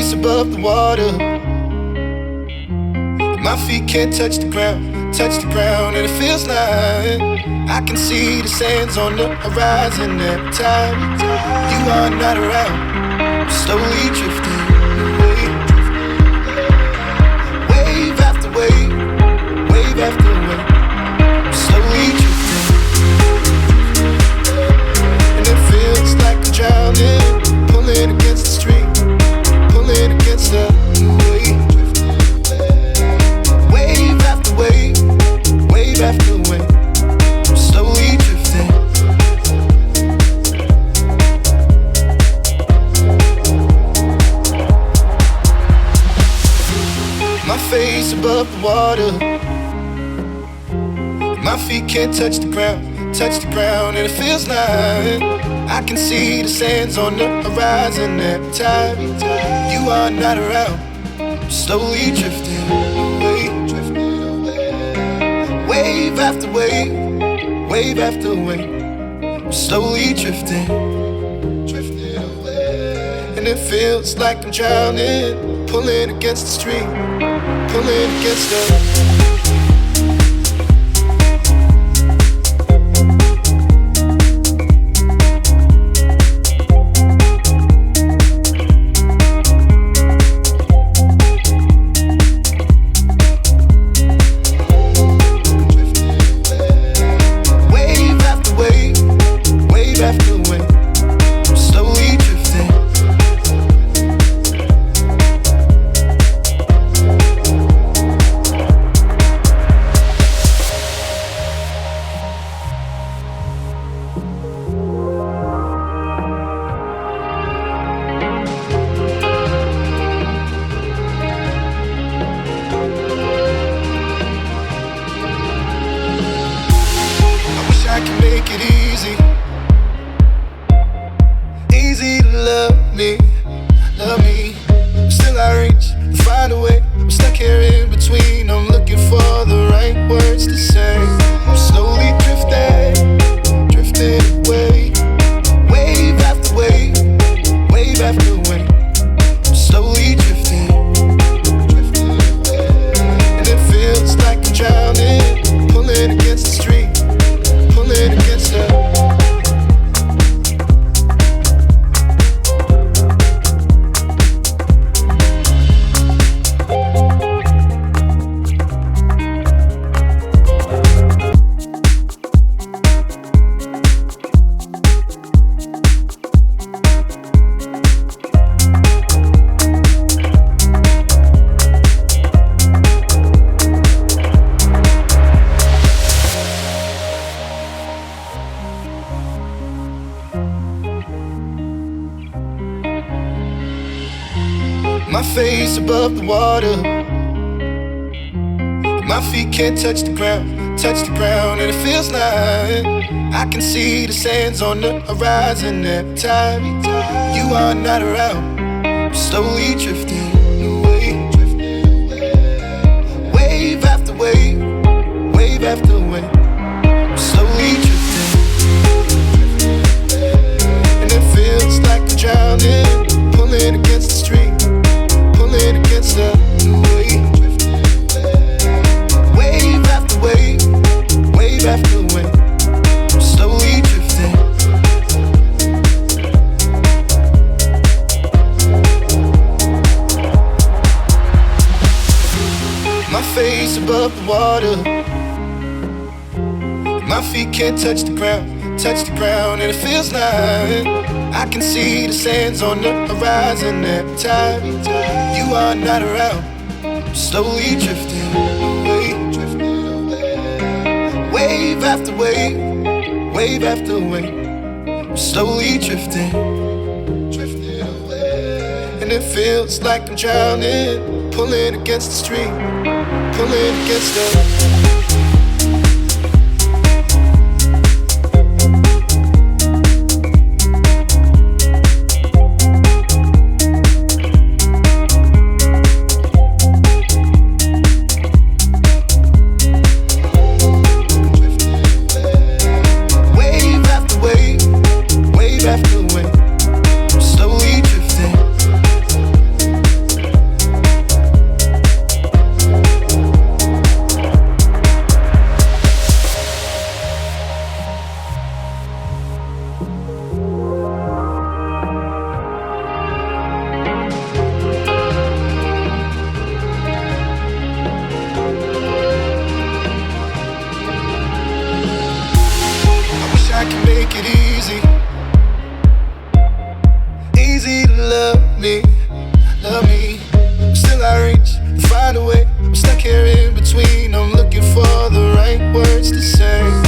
face above the water. My feet can't touch the ground, and it feels like I can see the sands on the horizon every time you are not around. I'm slowly drifting away, wave after wave, wave after wave. I'm slowly drifting, and it feels like I'm drowning, pulling against the stream, pulling against the wave. Wave after wave, wave after wave, I'm slowly drifting. My face above the water. My feet can't touch the ground, and it feels like I can see the sands on the horizon every time you are not around. I'm slowly drifting away, wave after wave, wave after wave. I'm slowly drifting away, and it feels like I'm drowning, pulling against the stream, pulling against the. My face above the water. My feet can't touch the ground, and it feels like I can see the sands on the horizon every time you are not around. I'm slowly drifting away, wave after wave, wave after wave. I'm slowly drifting, and it feels like I'm drowning, pulling against the stream, pulling against the wave. Wave after wave, wave after wave. I'm slowly drifting. My face above the water. My feet can't touch the ground, and it feels like I can see the sands on the horizon every time you are not around. I'm slowly drifting away, wave after wave, wave after wave. I'm slowly drifting away, and it feels like I'm drowning, pulling against the stream, pulling against the. it's the same.